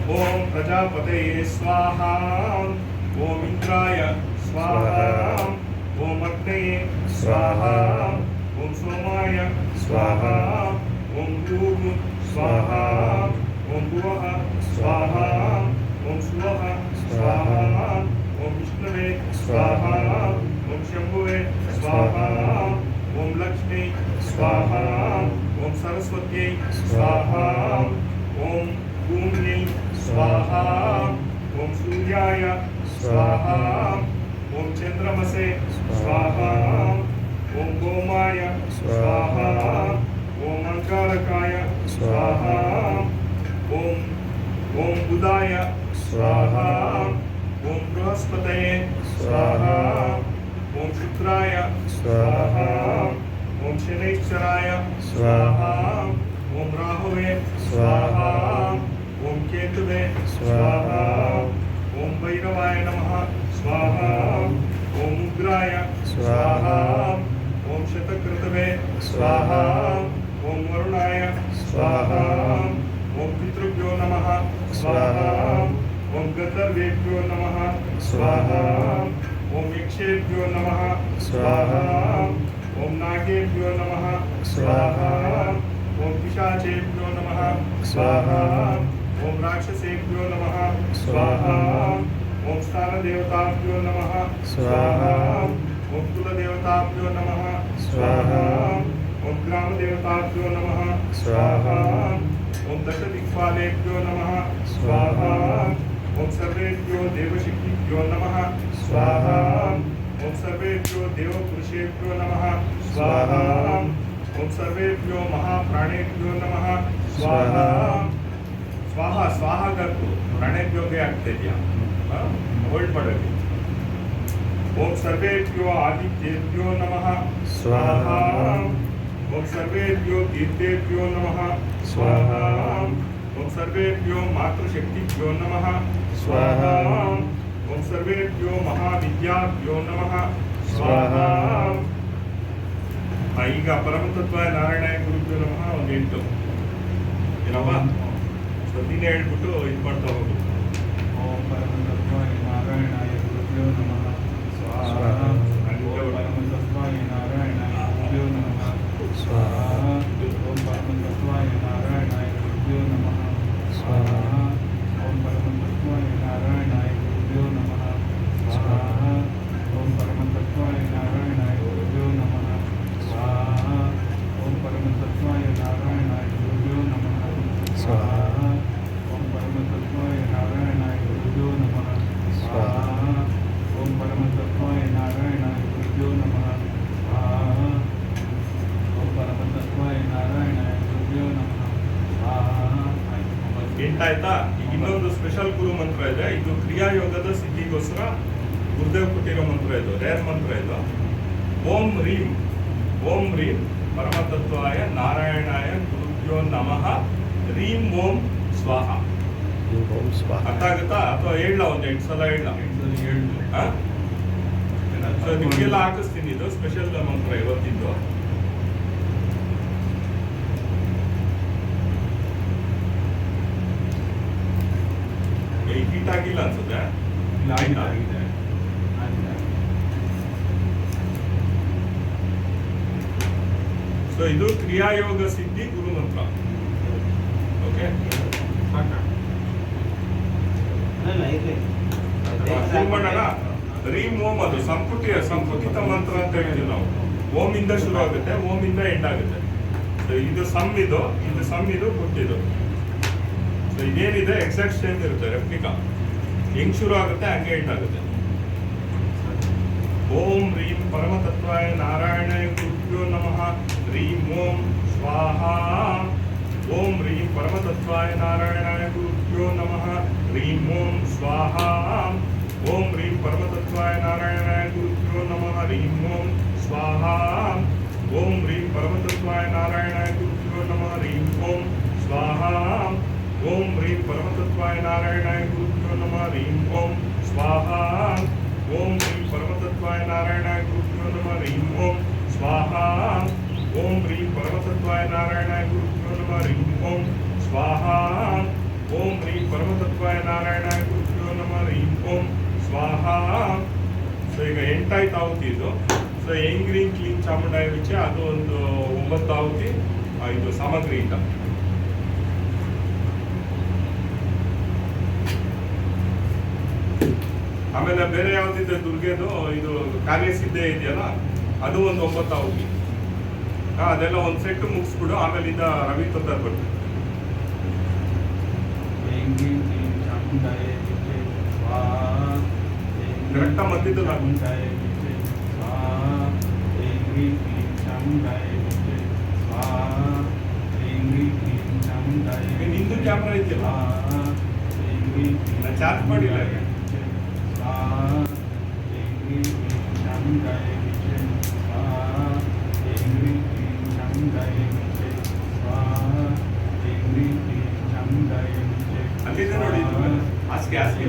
ओम प्रजापतये स्वाहा, ओम इंद्राय स्वाहा, ओम अग्नये स्वाहा, ओम सोमाय स्वाहा, ओम भूः स्वाहा, ओम भुवः स्वाहा, ओम सुवः स्वाहा, ओम विष्णवे स्वाहा, ओम शंभुवे स्वाहा, ओम लक्ष्मी स्वाहा, ओम सरस्वत्यै स्वाहा, ओम भूम्यै स्वाहा, ओम सूर्याय स्वाहा, ओम चंद्रमसे स्वाहा, ओम गोमाय स्वाहा, ओम अंगारकाय स्वाहा, ओम बुधाय स्वाहा, ओम बृहस्पतये स्वाहा, ओम शुक्राय स्वाहा, ओम शनैश्चराय स्वाहा, ओम राहुवे स्वाहा, ओम केतुवे स्वाहा, ओम भैरवाय नमः स्वाहा, ओम उग्राय स्वाहा, ओम शतक्रतवे स्वाहा, ओम वरुणाय स्वाहा, ओम पितृभ्यो नमः स्वाहा, ओम गंधर्वेभ्यो नमः स्वाहा, ओम यक्षेभ्यो नमः स्वाहा, ओम नागेभ्यो नमः स्वाहा, ओम पिशाचेभ्यो नमः स्वाहा, ओम राक्षसेभ्यो नमः स्वाहा, ओम स्थानदेवताभ्यो नमः स्वाहा, ओम कुलदेवताभ्यो नमः स्वाहा, ओम ग्रामदेवताभ्यो नमः स्वाहा, ओम दशदिक्पालेभ्यो नमः स्वाहा, ओम सर्वेभ्यो देवशक्तिभ्यो नमः स्वाहा, ओम सर्वेभ्यो देवपुरुषेभ्यो नमः स्वाहा, ओम सर्वेभ्यो महाप्राणेभ्यो नमः स्वाहा. स्वाहा स्वाहा करतो प्राणेभ्योगे ಆಗ್ತಿದ್ಯಾ ಹೋಲ್ಡ್ ಮಾಡಬೇಕು. ओम सर्वेभ्यो आदित्येभ्यो नमः स्वाहा, ओम सर्वेभ्यो तीर्थेभ्यो नमः स्वाहा, ओम सर्वेभ्यो मातृशक्तिभ्यो नमः स्वाहा, ओम सर्वेभ्यो महाविद्याभ्यो नमः स्वाहा. ಈಗ ಪರಮತತ್ವ ನಾರಾಯಣ ಗುರುಭ್ಯೋ ನಮಃ ಒಂದು 8 ಏನವ್ವ ಸದ್ದಿನೇ ಹೇಳ್ಬಿಟ್ಟು ಇದು ಮಾಡ್ತಾ ಹೋಗು. ಓಂ ಪರಮತತ್ವಾಯ ನಾರಾಯಣಾಯ ಗುರುಭ್ಯೋ ನಮಃ ಸ್ವಾಹಾ, ಓಂ ಪರಮತತ್ವಾಯ ನಾರಾಯಣಾಯ ಗುರುಭ್ಯೋ ನಮಃ ಸ್ವಾಹಾ, ಓಂ ಪರಮತತ್ವಾಯ ನಾರಾಯಣಾಯ ಗುರುಭ್ಯೋ ನಮಃ ಸ್ವಾಹಾ, ಓಂ ಪರಮತತ್ವಾಯ ನಾರಾಯಣಾಯ ಗುರುಭ್ಯೋ ನಮಃ ಸ್ವಾಹಾ, ಓಂ ಪರಮತತ್ವಾಯ ನಾರಾಯಣಾಯ ಗುರುಭ್ಯೋ ನಮಃ ಸ್ವಾಹಾ, ಓಂ ಪರಮತತ್ವಾಯ ನಾರಾಯಣಾಯ ಗುರುಭ್ಯೋ ನಮಃ ಸ್ವಾಹಾ, ಓಂ ಪರಮತತ್ವಾಯ ನಾರಾಯಣಾಯ ಗುರುಭ್ಯೋ ನಮಃ ಸ್ವಾಹಾ, ಓಂ ಪರಮತತ್ವಾಯ ನಾರಾಯಣಾಯ ಗುರುಭ್ಯೋ ನಮಃ ಸ್ವಾಹಾ, ಓಂ ಪರಮತತ್ವಾಯ ನಾರಾಯಣಾಯ ಗುರುಭ್ಯೋ ನಮಃ ಸ್ವಾಹಾ. ಎಂಟಾಯ್ತಾ? ಈಗ ಇನ್ನೊಂದು ಸ್ಪೆಷಲ್ ಗುರು ಮಂತ್ರ ಇದೆ. ಇದು ಕ್ರಿಯಾಯೋಗದ ಸಿದ್ಧಿಗೋಸ್ಕರ ಗುರುದೇವ್ ಕೊಟ್ಟಿರೋ ಮಂತ್ರ ಇದು, ರೇರ್ ಮಂತ್ರ ಇದು. ಓಂ ರೀಂ ಪರಮತತ್ವಾಯ ನಾರಾಯಣಾಯ ಗುರುಭ್ಯೋ ನಮಃ ರೀಂ ಓಂ ಸ್ವಾಹ. ಅರ್ಥ ಆಗುತ್ತಾ? ಅಥವಾ ಹೇಳ ಒಂದು 8 ಸಲ ಹೇಳ. ನಿಮಗೆಲ್ಲ ಹಾಕಿಸ್ತೀನಿ. ಇದು ಸ್ಪೆಷಲ್ ಮಂತ್ರ ಇವತ್ತಿದ್ದು. ಹೀಟ್ ಆಗಿಲ್ಲ ಅನ್ಸುತ್ತೆ. ಆಗಿದೆ. ಸೊ ಇದು ಕ್ರಿಯಾಯೋಗ ಸಿದ್ಧಿ ಗುರು ಮಂತ್ರ. ಓಕೆ, ಮಾಡೋಣ. ರೀಂ ಓಂ ಅದು ಸಂಪುಟಿತ ಮಂತ್ರ ಅಂತ ಹೇಳ್ತೀವಿ ನಾವು. ಓಂ ಇಂದ ಶುರು ಆಗುತ್ತೆ, ಓಂ ಇಂದ ಎಂಡ್ ಆಗುತ್ತೆ. ಸೊ ಇದು ಸಮ್ ಇದು ಹುಟ್ಟಿದು. ಸೊ ಇದೇನಿದೆ ಎಕ್ಸಾಕ್ಟ್ ಸೇಮ್ ಇರುತ್ತೆ, ರೆಪ್ಲಿಕಾ. ಹೆಂಗ್ ಶುರು ಆಗುತ್ತೆ ಹಂಗೆ ಎಂಡ್ ಆಗುತ್ತೆ. ಓಂ ರೀಂ ಪರಮತತ್ವಾಯ ನಾರಾಯಣಾಯ ಗುರುಭ್ಯೋ ನಮಃ ರೀಂ ಓಂ ಸ್ವಾಹಾ. ಓಂ ರೀಂ ಪರಮತತ್ವಾಯ ನಾರಾಯಣಾಯ ಗುರುಭ್ಯೋ ನಮಃ ರೀಂ ಓಂ ಸ್ವಾಹಾ. ಓಂ ರೀಂ ಪರಮತತ್ವಾಯ ನಾರಾಯಣಾಯ ಗುರುಭ್ಯೋ ನಮಃ ರೀಂ ಓಂ ಸ್ವಾಹಾ. ಓಂ ರೀಂ ಪರಮತತ್ವಾಯ ನಾರಾಯಣಾಯ ಗುರುಭ್ಯೋ ನಮಃ ರೀಂ ಓಂ ಸ್ವಾಹಾ. ಓಂ ರೀಂ ಪರಮತತ್ವಾಯ ನಾರಾಯಣಾಯ ಗುರುಭ್ಯೋ ನಮಃ ರೀಂ ಓಂ ಸ್ವಾಹಾ. ಓಂ ರೀಂ ಪರಮತತ್ವಾಯ ನಾರಾಯಣಾಯ ಗುರುಭ್ಯೋ ನಮಃ ರೀಂ ಓಂ ಸ್ವಾಹಾ. ಓಂ ರೀಂ ಪರಮತತ್ವಾಯ ನಾರಾಯಣಾಯ ಗುರುಭ್ಯೋ ನಮಃ ರೀಂ ಓಂ ಸ್ವಾಹಾ. ಓಂ ರೀಂ ಪರಮ ಪರಮತತ್ವಾಯ ನಾರಾಯಣಾಯ ಗುರುಭ್ಯೋ ನಮಃ ಹ್ರೀಂ ಓಂ ಸ್ವಾಹಾ. ಸೊ ಈಗ 8 ಆಯ್ತು ಆಹುತಿ ಇದು. ಸೊ ಏಂ ಗ್ರೀಂ ಕ್ಲೀಂ ಚಾಮುಂಡಾಯ ವಿಚೆ ಅದು ಒಂದು 9 ಆಹುತಿ ಇದು ಸಾಮಗ್ರಿಯಿಂದ. ಆಮೇಲೆ ಬೇರೆ ಯಾವ್ದಿದೆ ದುರ್ಗೆದು ಇದು ಕಾರ್ಯಸಿದ್ಧೆ ಇದೆಯಲ್ಲ ಅದು ಒಂದು 9 ಆಹುತಿ. ಅದೆಲ್ಲ ಒಂದು ಸೆಟ್ ಮುಗಿಸ್ಬಿಡು, ಆಮೇಲೆ ಇದ ರವಿ ತೊಂದರೆ ಬರ್ತೀವಿ. ಕರೆಕ್ಟ ಮತ್ತಿದ್ದು ನಿಂದು ಕ್ಯಾಮ್ರಾ ಇದೆಯಲ್ಲ ನಾನು ಚಾರ್ಜ್ ಮಾಡಿಲ್ಲ. ಅಲ್ಲಿದೆ ನೋಡಿ ಹಾಸಿಗೆ ಹಾಸಿಗೆ